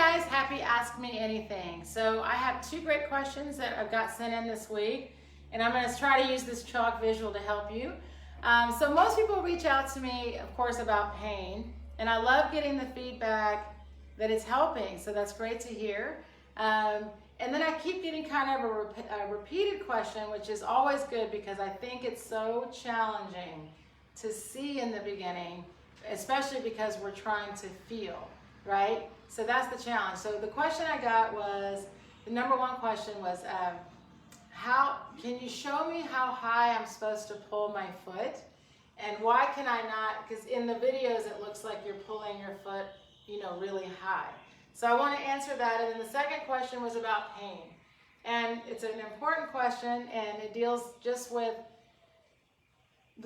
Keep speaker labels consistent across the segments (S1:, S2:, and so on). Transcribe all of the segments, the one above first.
S1: guys, happy Ask Me Anything. So I have two great questions that I've got sent in this week, and I'm going to try to use this chalk visual to help you. So most people reach out to me, of course, about pain, and I love getting the feedback that it's helping, so that's great to hear. And then I keep getting kind of a repeated question, which is always good because I think it's so challenging to see in the beginning, especially because we're trying to feel, right? So that's the challenge. So the question I got was, the number one question was, can you show me how high I'm supposed to pull my foot? And why can I not, because in the videos it looks like you're pulling your foot, really high. So I want to answer that. And then the second question was about pain. And it's an important question, and it deals just with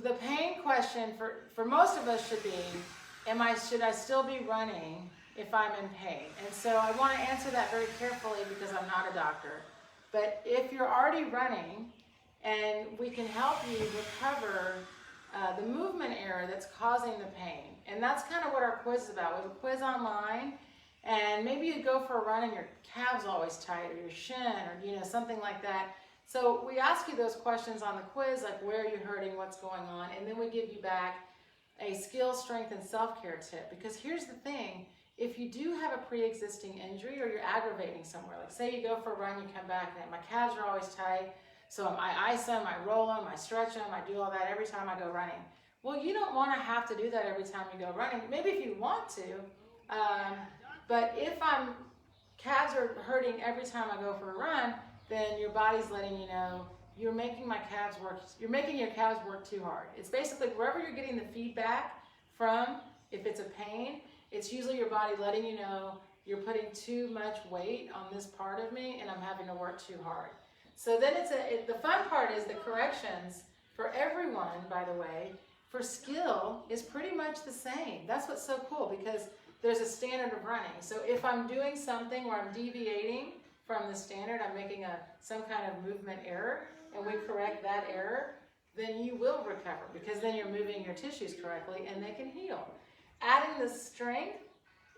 S1: the pain question for most of us should be, should I still be running if I'm in pain? And so I want to answer that very carefully because I'm not a doctor. But if you're already running, and we can help you recover the movement error that's causing the pain. And that's kind of what our quiz is about. We have a quiz online, and maybe you go for a run and your calves always tight, or your shin, or something like that. So we ask you those questions on the quiz, like where are you hurting, what's going on, and then we give you back a skill, strength, and self-care tip. Because here's the thing, if you do have a pre-existing injury or you're aggravating somewhere, like say you go for a run, you come back, and my calves are always tight, so I ice them, I roll them, I stretch them, I do all that every time I go running. Well, you don't want to have to do that every time you go running. Maybe if you want to, but if calves are hurting every time I go for a run, then your body's letting you know you're making your calves work too hard. It's basically wherever you're getting the feedback from, if it's a pain, it's usually your body letting you know you're putting too much weight on this part of me and I'm having to work too hard. So then the fun part is the corrections for everyone, by the way, for skill is pretty much the same. That's what's so cool because there's a standard of running. So if I'm doing something where I'm deviating from the standard, I'm making some kind of movement error, and we correct that error, then you will recover because then you're moving your tissues correctly and they can heal. Adding the strength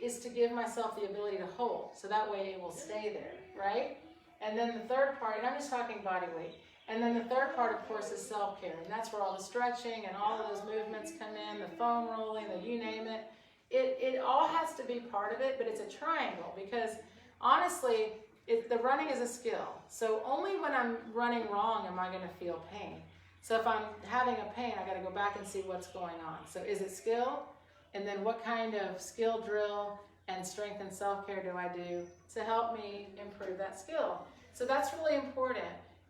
S1: is to give myself the ability to hold, so that way it will stay there, right? And then the third part, and I'm just talking body weight, and then the third part, of course, is self-care, and that's where all the stretching and all of those movements come in, the foam rolling, you name it. It all has to be part of it, but it's a triangle because honestly, the running is a skill. So only when I'm running wrong am I going to feel pain. So if I'm having a pain, I got to go back and see what's going on. So is it skill? And then what kind of skill drill and strength and self-care do I do to help me improve that skill? So that's really important.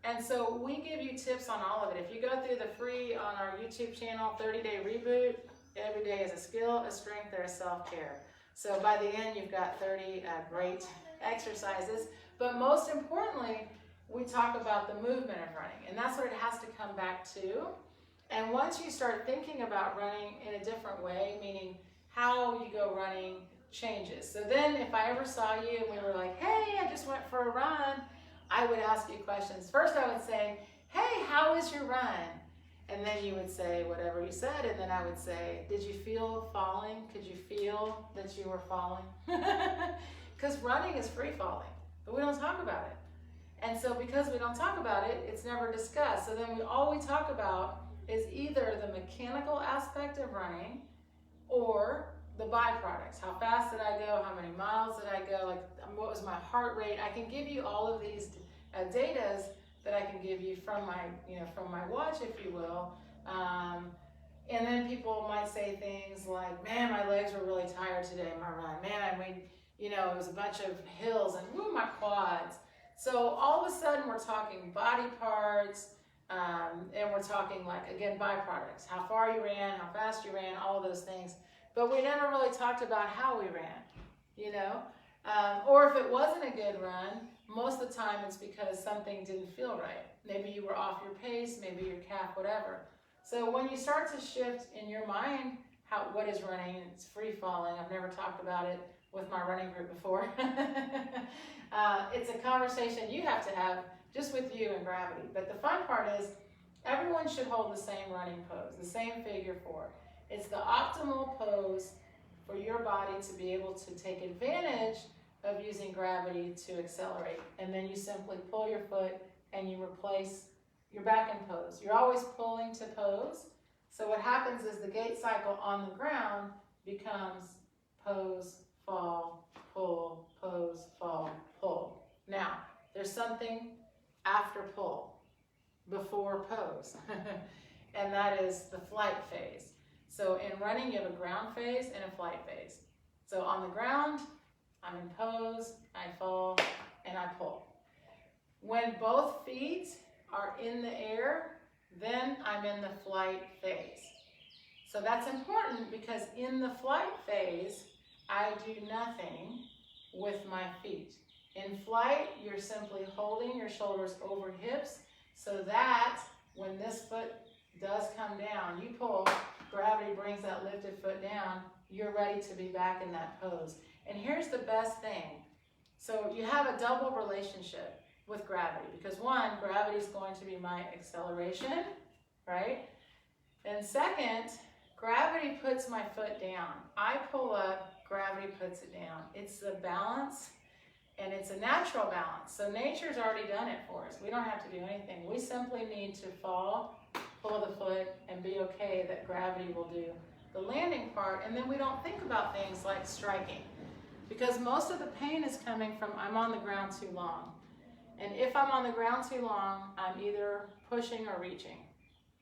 S1: And so we give you tips on all of it. If you go through the free on our YouTube channel, 30-day reboot, every day is a skill, a strength, or a self-care. So by the end, you've got 30 great exercises. But most importantly, we talk about the movement of running. And that's what it has to come back to. And once you start thinking about running in a different way, meaning how you go running changes. So then if I ever saw you and we were like, hey, I just went for a run, I would ask you questions. First I would say, hey, how was your run? And then you would say whatever you said, and then I would say, did you feel falling? Could you feel that you were falling? Because running is free falling, but we don't talk about it. And so because we don't talk about it, it's never discussed. So then all we talk about is either the mechanical aspect of running or the byproducts. How fast did I go? How many miles did I go? Like, what was my heart rate? I can give you all of these datas that I can give you from my watch, if you will. And then people might say things like, man, my legs were really tired today in my run. Man, it was a bunch of hills and woo, my quads. So all of a sudden we're talking body parts, and we're talking again, byproducts. How far you ran, how fast you ran, all of those things. But we never really talked about how we ran, or if it wasn't a good run, most of the time it's because something didn't feel right. Maybe you were off your pace, maybe your calf, whatever. So when you start to shift in your mind, what is running, it's free falling. I've never talked about it with my running group before. It's a conversation you have to have just with you and gravity. But the fun part is everyone should hold the same running pose, the same figure 4. It's the optimal pose for your body to be able to take advantage of using gravity to accelerate. And then you simply pull your foot and you replace, you're back in pose. You're always pulling to pose. So what happens is the gait cycle on the ground becomes pose, fall, pull, pose, fall, pull. Now, there's something after pull, before pose, and that is the flight phase. So in running, you have a ground phase and a flight phase. So on the ground, I'm in pose, I fall, and I pull. When both feet are in the air, then I'm in the flight phase. So that's important because in the flight phase, I do nothing with my feet. In flight, you're simply holding your shoulders over hips so that when this foot does come down, you pull, gravity brings that lifted foot down, you're ready to be back in that pose. And here's the best thing. So you have a double relationship with gravity because one, gravity is going to be my acceleration, right? And second, gravity puts my foot down. I pull up, gravity puts it down. It's the balance. And it's a natural balance. So nature's already done it for us. We don't have to do anything. We simply need to fall, pull the foot, and be okay that gravity will do the landing part. And then we don't think about things like striking. Because most of the pain is coming from I'm on the ground too long. And if I'm on the ground too long, I'm either pushing or reaching.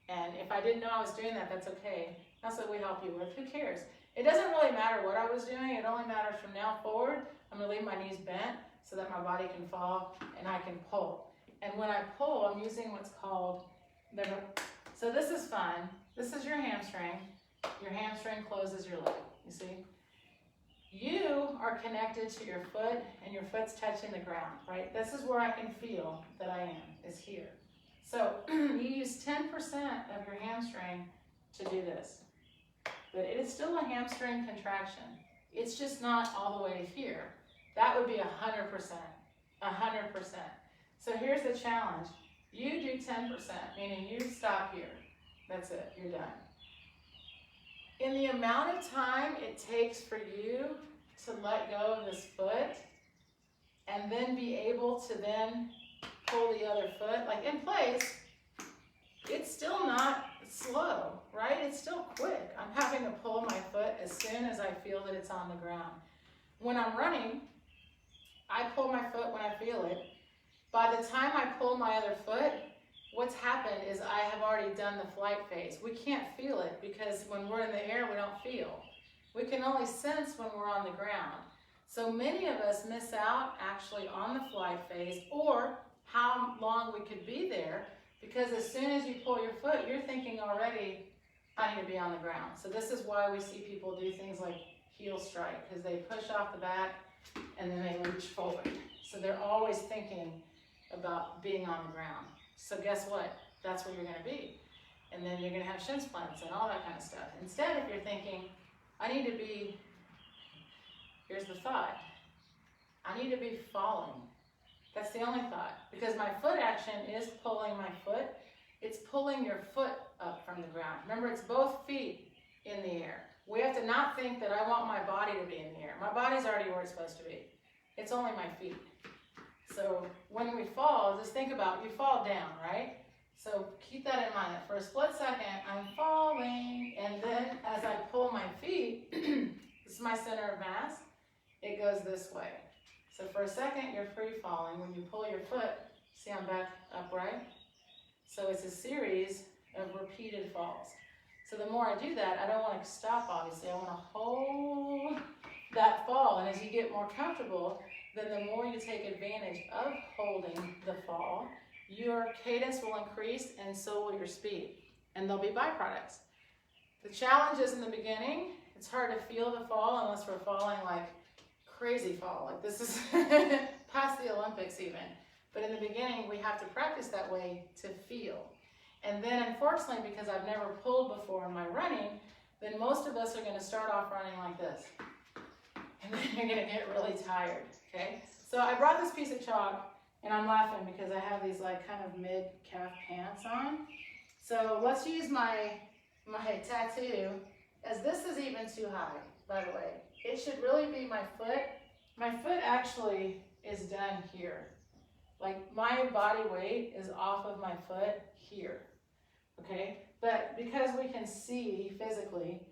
S1: And if I didn't know I was doing that, that's okay. That's what we help you with. Who cares? It doesn't really matter what I was doing. It only matters from now forward. I'm going to leave my knees bent so that my body can fall and I can pull. And when I pull, I'm using what's called so this is fun. This is your hamstring. Your hamstring closes your leg, you see? You are connected to your foot and your foot's touching the ground, right? This is where I can feel that I am, is here. So you use 10% of your hamstring to do this. But it is still a hamstring contraction. It's just not all the way here. That would be 100%, 100%. So here's the challenge. You do 10%, meaning you stop here. That's it, you're done. In the amount of time it takes for you to let go of this foot and then be able to then pull the other foot, like in place, it's still not slow, right? It's still quick. I'm having to pull my foot as soon as I feel that it's on the ground. When I'm running, I pull my foot when I feel it. By the time I pull my other foot, what's happened is I have already done the flight phase. We can't feel it because when we're in the air, we don't feel. We can only sense when we're on the ground. So many of us miss out actually on the flight phase or how long we could be there because as soon as you pull your foot, you're thinking already, I need to be on the ground. So this is why we see people do things like heel strike because they push off the back and then they reach forward. So they're always thinking about being on the ground. So guess what? That's where you're going to be. And then you're going to have shin splints and all that kind of stuff. Instead, if you're thinking, I need to be, here's the thought, I need to be falling. That's the only thought. Because my foot action is pulling my foot. It's pulling your foot up from the ground. Remember, it's both feet in the air. We have to not think that I want my body to be in the air. My body's already where it's supposed to be. It's only my feet. So when we fall, just think about, you fall down, right? So keep that in mind. For a split second, I'm falling, and then as I pull my feet, this is my center of mass, it goes this way. So for a second, you're free falling. When you pull your foot, see I'm back upright? So it's a series of repeated falls. So the more I do that, I don't want to stop, obviously. I want to hold that fall, and as you get more comfortable, then the more you take advantage of holding the fall, your cadence will increase and so will your speed. And there'll be byproducts. The challenge is in the beginning, it's hard to feel the fall unless we're falling like crazy fall. Like this is past the Olympics even. But in the beginning, we have to practice that way to feel. And then unfortunately, because I've never pulled before in my running, then most of us are going to start off running like this. And then you're going to get really tired. Okay, so I brought this piece of chalk, and I'm laughing because I have these like kind of mid-calf pants on. So let's use my tattoo, as this is even too high, by the way. It should really be my foot my foot actually is done here. Like my body weight is off of my foot here, okay? But because we can see physically,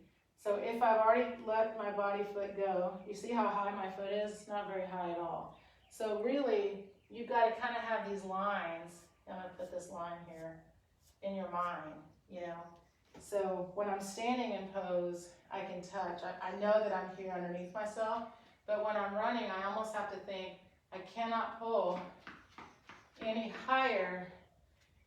S1: so if I've already let my body foot go, you see how high my foot is? It's not very high at all. So really, you've got to kind of have these lines. I'm going to put this line here in your mind, you know? So when I'm standing in pose, I can touch. I know that I'm here underneath myself, but when I'm running, I almost have to think, I cannot pull any higher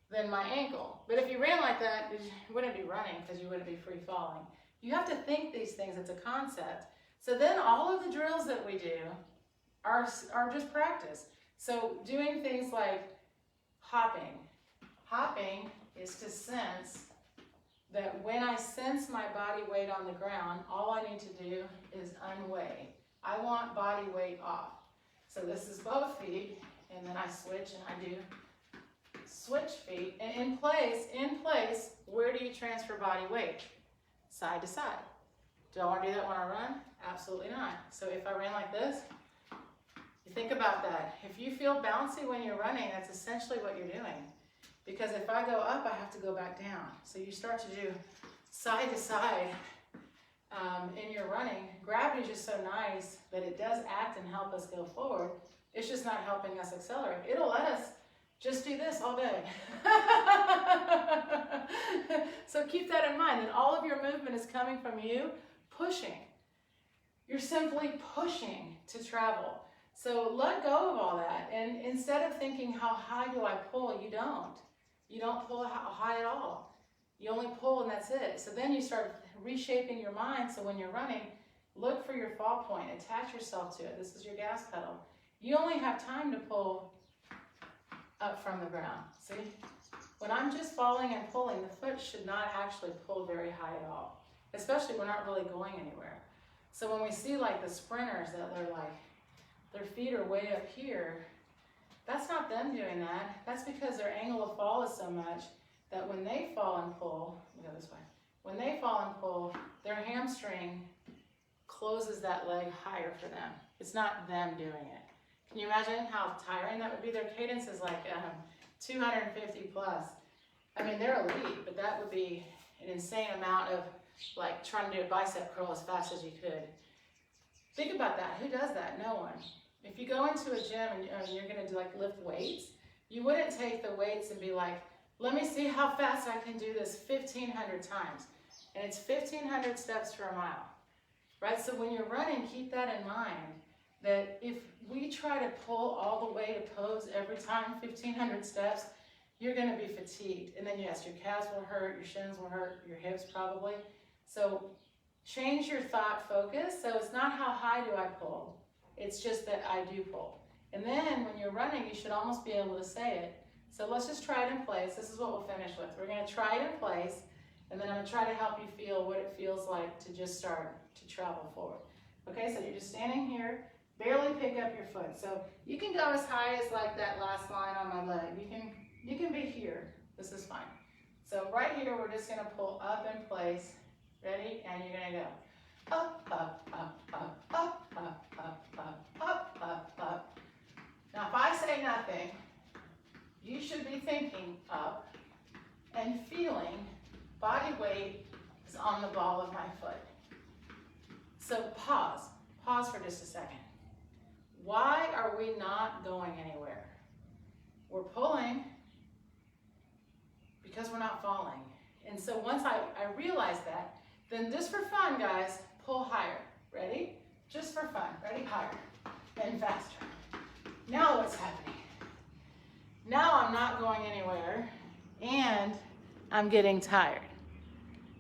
S1: than my ankle. But if you ran like that, you wouldn't be running because you wouldn't be free falling. You have to think these things, it's a concept. So then all of the drills that we do are just practice. So doing things like hopping. Hopping is to sense that when I sense my body weight on the ground, all I need to do is unweigh. I want body weight off. So this is both feet, and then I switch and I do switch feet. And in place, where do you transfer body weight? Side to side. Do I want to do that when I run? Absolutely not. So if I ran like this, you think about that. If you feel bouncy when you're running, that's essentially what you're doing. Because if I go up, I have to go back down. So you start to do side to side in your running. Gravity is just so nice that it does act and help us go forward. It's just not helping us accelerate. It'll let us just do this all day. So keep that in mind, that all of your movement is coming from you pushing. You're simply pushing to travel. So let go of all that. And instead of thinking, how high do I pull? You don't. You don't pull high at all. You only pull and that's it. So then you start reshaping your mind. So when you're running, look for your fall point. Attach yourself to it. This is your gas pedal. You only have time to pull up from the ground. See? When I'm just falling and pulling, the foot should not actually pull very high at all. Especially when we're not really going anywhere. So when we see like the sprinters that they're like, their feet are way up here, that's not them doing that. That's because their angle of fall is so much that when they fall and pull, let me go this way. When they fall and pull, their hamstring closes that leg higher for them. It's not them doing it. Can you imagine how tiring that would be? Their cadence is like 250 plus. I mean, they're elite, but that would be an insane amount of like trying to do a bicep curl as fast as you could. Think about that. Who does that? No one. If you go into a gym and you're going to do like lift weights, you wouldn't take the weights and be like, let me see how fast I can do this 1,500 times. And it's 1,500 steps for a mile, right? So when you're running, keep that in mind, that if we try to pull all the way to pose every time, 1,500 steps, you're going to be fatigued. And then yes, your calves will hurt, your shins will hurt, your hips probably. So change your thought focus. So it's not how high do I pull. It's just that I do pull. And then when you're running, you should almost be able to say it. So let's just try it in place. This is what we'll finish with. We're going to try it in place, and then I'm going to try to help you feel what it feels like to just start to travel forward. Okay, so you're just standing here, barely pick up your foot. So you can go as high as like that last line on my leg. You can be here. This is fine. So right here, we're just going to pull up in place. Ready? And you're going to go up, up, up, up, up, up, up, up, up, up, up. Now, if I say nothing, you should be thinking up and feeling body weight is on the ball of my foot. So pause. Pause for just a second. Why are we not going anywhere? We're pulling because we're not falling. And so once I realize that, then just for fun, guys, pull higher. Ready? Just for fun. Ready? Higher and faster. Now what's happening? Now I'm not going anywhere and I'm getting tired,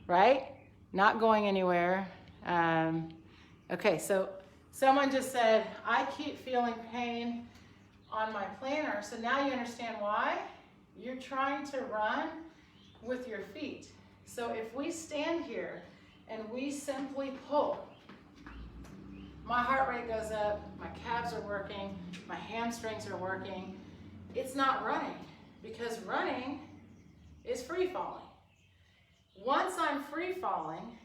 S1: right? Not going anywhere. Okay, so someone just said, I keep feeling pain on my plantar. So now you understand why? You're trying to run with your feet. So if we stand here and we simply pull, my heart rate goes up, my calves are working, my hamstrings are working. It's not running, because running is free falling. Once I'm free falling,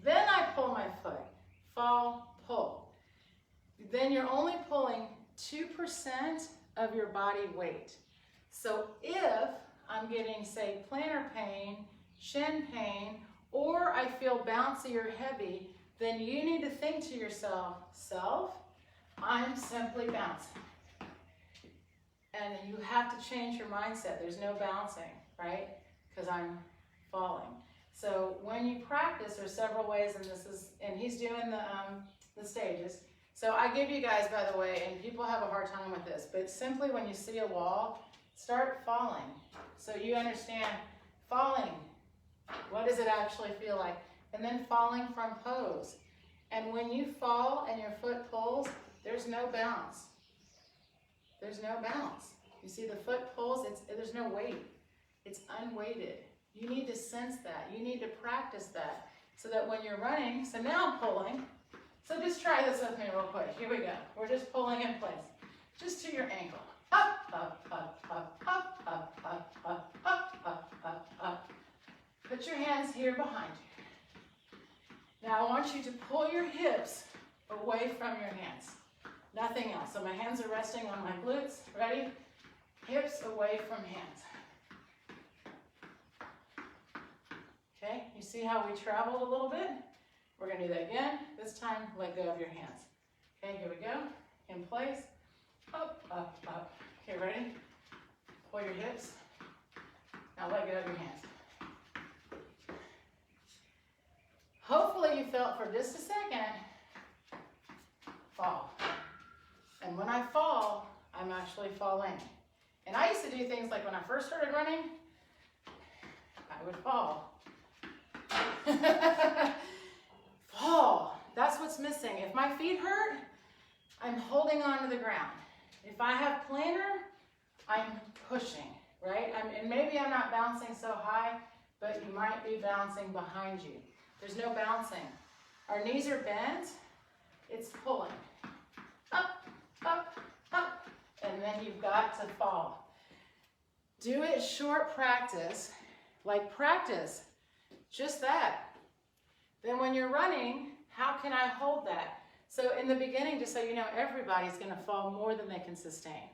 S1: then I pull my foot. Fall, pull. then you're only pulling 2% of your body weight. So if I'm getting, say, plantar pain, shin pain, or I feel bouncy or heavy, then you need to think to yourself, self, I'm simply bouncing. And you have to change your mindset. There's no bouncing, right? Because I'm falling. So when you practice, there's several ways, and he's doing the stages. So I give you guys, by the way, and people have a hard time with this, but simply when you see a wall, start falling. So you understand falling. What does it actually feel like? And then falling from pose. And when you fall and your foot pulls, there's no bounce. There's no bounce. You see the foot pulls, there's no weight. It's unweighted. You need to sense that. You need to practice that so that when you're running, so now I'm pulling. So just try this with me real quick. Here we go. We're just pulling in place. Just to your ankle. Up, up, up, up, up, up, up, up, up, up, up, up. Put your hands here behind you. Now I want you to pull your hips away from your hands. Nothing else. So my hands are resting on my glutes. Ready? Hips away from hands. Okay, you see how we traveled a little bit? We're going to do that again. This time, let go of your hands. Okay, here we go. In place. Up, up, up. Okay, ready? Pull your hips. Now let go of your hands. Hopefully you felt for just a second, fall. And when I fall, I'm actually falling. And I used to do things like when I first started running, I would fall. Fall. That's what's missing. If my feet hurt, I'm holding on to the ground. If I have plantar, I'm pushing, right? And maybe I'm not bouncing so high, but you might be bouncing behind you. There's no bouncing. Our knees are bent. It's pulling. Up, up, up. And then you've got to fall. Do it short practice, like practice. Just that. Then when you're running, how can I hold that? So in the beginning, just so you know, everybody's going to fall more than they can sustain.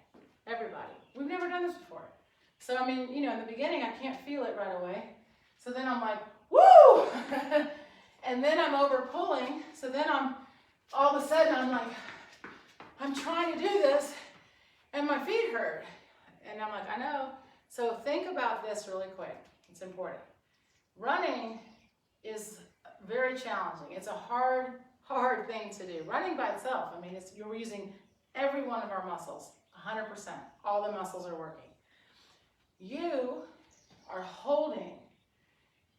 S1: Everybody. We've never done this before. So, I mean, you know, in the beginning, I can't feel it right away. So then I'm like, woo! And then I'm overpulling. So then all of a sudden, I'm like, I'm trying to do this, and my feet hurt. And I'm like, I know. So think about this really quick. It's important. Running is very challenging. It's a hard thing to do. Running by itself, I mean, you're using every one of our muscles, 100%. All the muscles are working. You are holding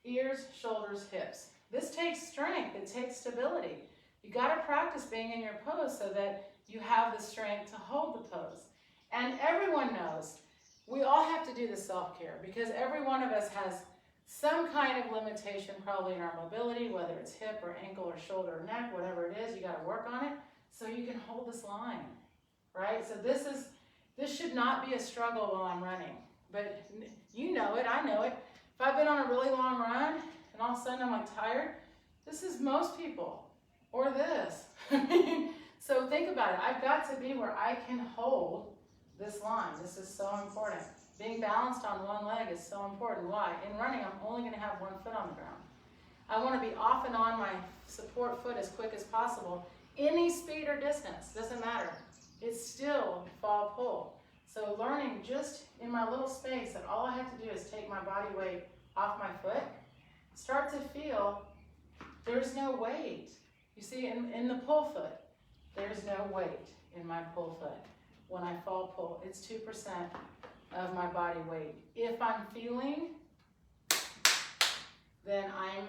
S1: ears, shoulders, hips. This takes strength. It takes stability. You got to practice being in your pose so that you have the strength to hold the pose. And everyone knows we all have to do the self-care because every one of us has some kind of limitation probably in our mobility, whether it's hip or ankle or shoulder or neck, whatever it is, you got to work on it so you can hold this line, right? So this should not be a struggle while I'm running, but you know it, I know it. If I've been on a really long run and all of a sudden I'm like tired, this is most people, or this. So think about it. I've got to be where I can hold this line. This is so important. Being balanced on one leg is so important. Why? In running, I'm only going to have one foot on the ground. I want to be off and on my support foot as quick as possible. Any speed or distance, doesn't matter. It's still fall pull. So learning just in my little space that all I have to do is take my body weight off my foot, start to feel there's no weight. You see, in the pull foot, there's no weight in my pull foot. When I fall pull, it's 2% of my body weight. If I'm feeling, then I'm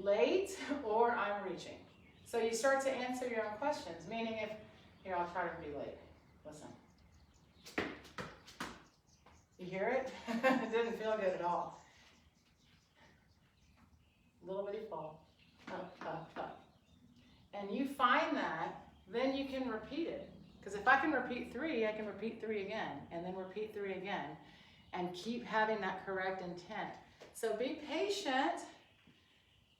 S1: late or I'm reaching. So you start to answer your own questions, meaning here, I'll try to be late. Listen. You hear it? It didn't feel good at all. Little bitty fall. Up, up, up. And you find that, then you can repeat it. Because if I can repeat 3, I can repeat 3 again, and then repeat 3 again, and keep having that correct intent. So be patient,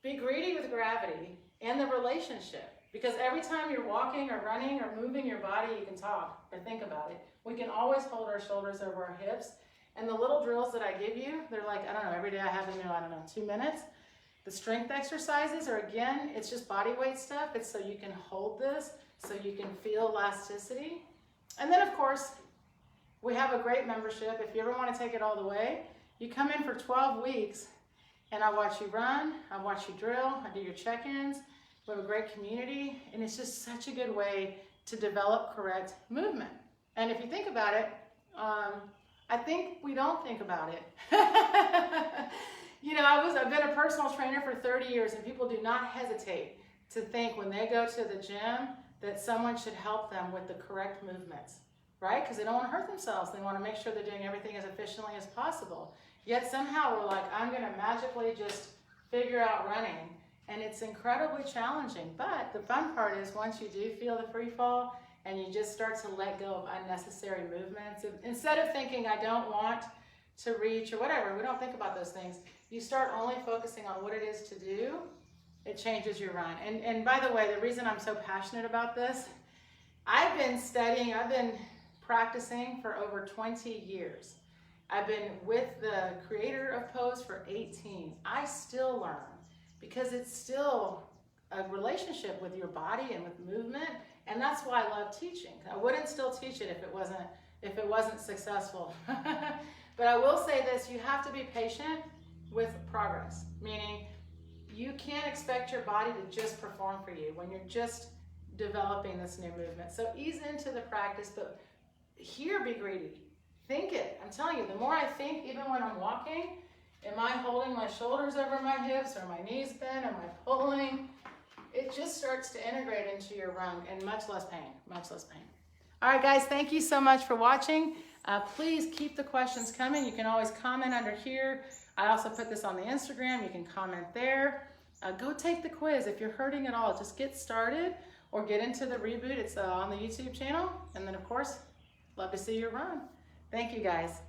S1: be greedy with gravity and the relationship. Because every time you're walking or running or moving your body, you can talk or think about it. We can always hold our shoulders over our hips. And the little drills that I give you, they're like, I don't know, every day I have them, 2 minutes. The strength exercises are, again, it's just body weight stuff. It's so you can hold this, so you can feel elasticity. And then, of course, we have a great membership. If you ever want to take it all the way, you come in for 12 weeks, and I watch you run, I watch you drill, I do your check-ins. We have a great community, and it's just such a good way to develop correct movement. And if you think about it, I think we don't think about it. I've been a personal trainer for 30 years, and people do not hesitate to think when they go to the gym that someone should help them with the correct movements, right? Because they don't want to hurt themselves. They want to make sure they're doing everything as efficiently as possible. Yet somehow we're like, I'm going to magically just figure out running. And it's incredibly challenging. But the fun part is once you do feel the free fall and you just start to let go of unnecessary movements, instead of thinking I don't want to reach or whatever, we don't think about those things. You start only focusing on what it is to do, it changes your run. And by the way, the reason I'm so passionate about this, I've been practicing for over 20 years. I've been with the creator of Pose for 18. I still learn because it's still a relationship with your body and with movement, and that's why I love teaching. I wouldn't still teach it if it wasn't successful. But I will say this, you have to be patient with progress, meaning you can't expect your body to just perform for you when you're just developing this new movement. So ease into the practice, but here be greedy. Think it. I'm telling you, the more I think, even when I'm walking, am I holding my shoulders over my hips? Or my knees bent? Am I pulling? It just starts to integrate into your run and much less pain, much less pain. All right, guys, thank you so much for watching. Please keep the questions coming. You can always comment under here. I also put this on the Instagram. You can comment there. Go take the quiz. If you're hurting at all, just get started or get into the reboot. It's on the YouTube channel. And then, of course, love to see you run. Thank you, guys.